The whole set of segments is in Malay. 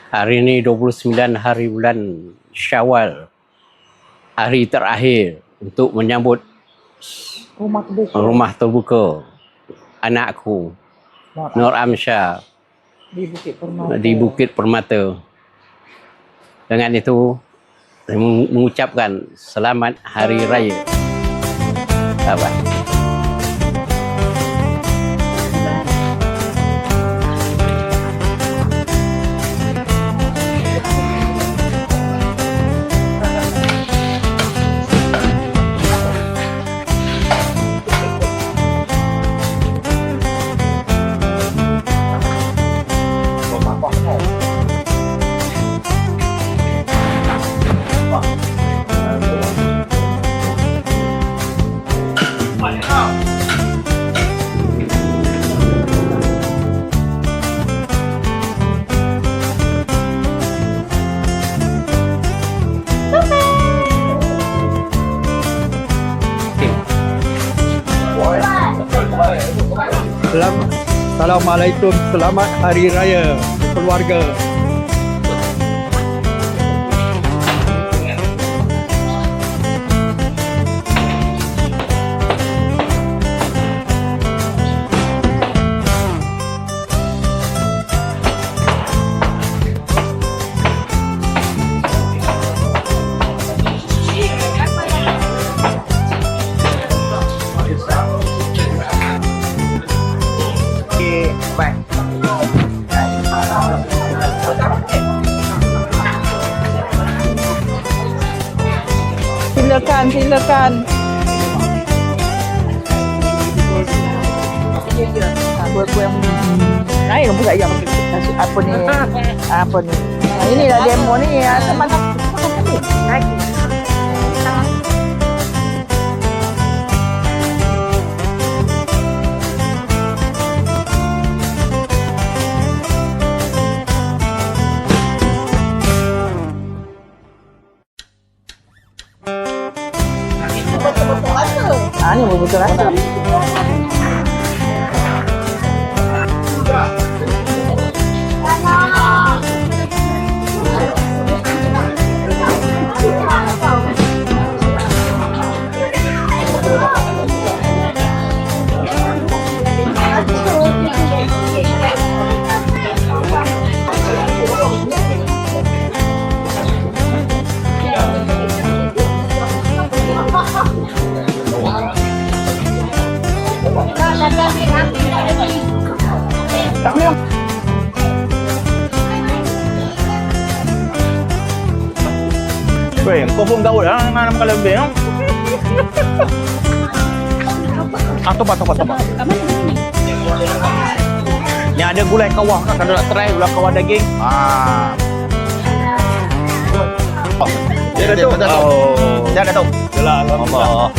Hari ini 29 hari bulan Syawal. Hari terakhir untuk menyambut rumah terbuka anakku Nur Amsyah di Bukit Permata. Dengan itu saya mengucapkan selamat Hari Raya. Sahabat. Assalamualaikum, selamat Hari Raya keluarga. Silakan. Buat yang naik pula yang apa ni? Inilah demo ni. Teman-teman naik. Ini betul rasa. Weh, kau pun gaul lah dengan nama lebih. Tobat. Yang ada gulai kawah kan, kalau nak try gulai kawah daging. Dia Datuk. Dia Datuk. Jelah Allah.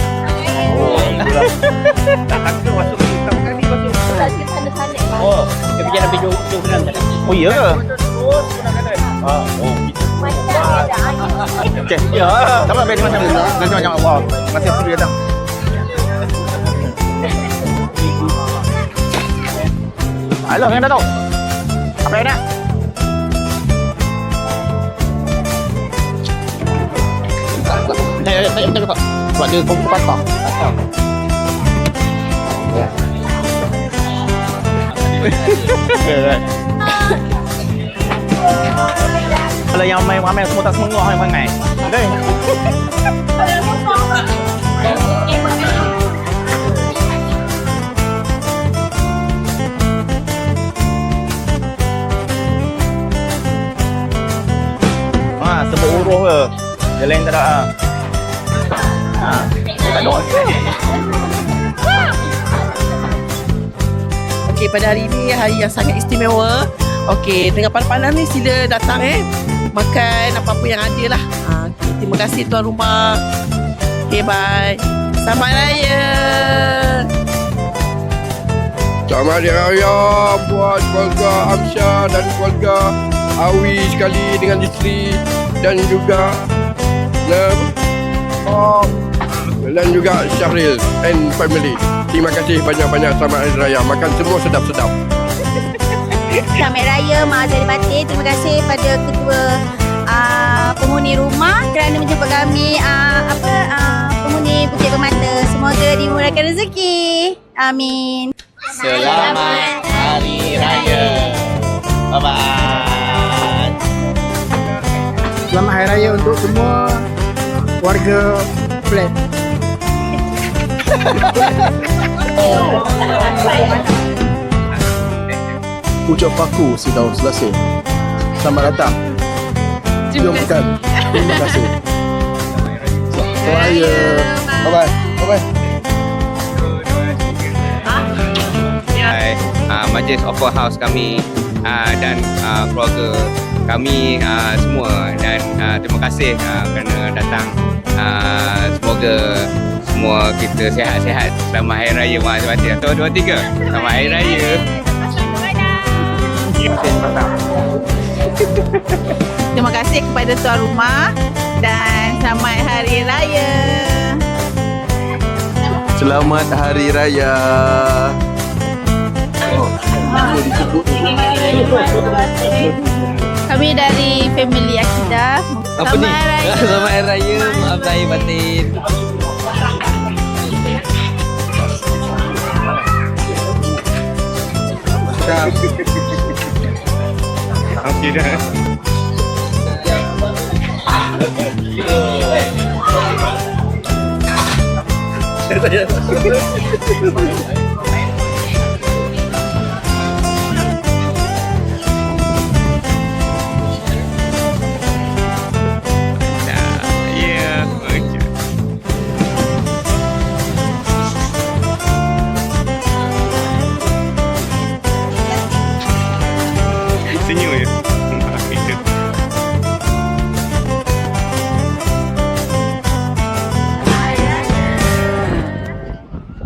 Tak takut masuk kita makan ni masuk. Oh, kita pergi nak jauh kan. Oh iya ke? Okey. Ya. Sama bagi macam Allah. Masih suri datang. Halo, yang Datuk. Apa yang nak? Saya Pak. Sebab dia kumpul patah. Kalau yang main semua tak semengah yang main. Okey. Sebut uruh ke. Dia lain tak ada. Tak ada. Okey, pada hari ini hari yang sangat istimewa. Okey, tengah panas-panas ni sila datang makan apa-apa yang ada lah. Okay, terima kasih tuan rumah. Okay, bye. Selamat Raya. Selamat Hari Raya buat keluarga Amsyah dan keluarga Awi sekali dengan isteri dan juga dan juga Syahril and family. Terima kasih banyak-banyak, selamat Hari Raya. Makan semua sedap-sedap. Selamat Raya Mak Azhari Batin. Terima kasih pada ketua penghuni rumah kerana menjemput kami penghuni Bukit Permata. Semoga dimurahkan rezeki. Amin. Selamat Hari Raya. Bye-bye. Selamat Hari Raya untuk semua warga flat. Ucap paku sidau Selasih. Selamat datang. Jom makan. Terima kasih. Selamat Raya. Bye-bye. Bye-bye. Majlis Open House kami dan keluarga kami semua, dan terima kasih kerana datang. Semoga semua kita sihat-sihat. Selamat Hari Raya Mak Azhari Batin. 1, 2, 3. Selamat Hari Raya. Terima kasih kepada tuan rumah dan selamat Hari Raya. Selamat Hari Raya. Kami dari family Akidah. Selamat Hari Raya. Selamat Hari Raya Mak Azhari Batin. Saya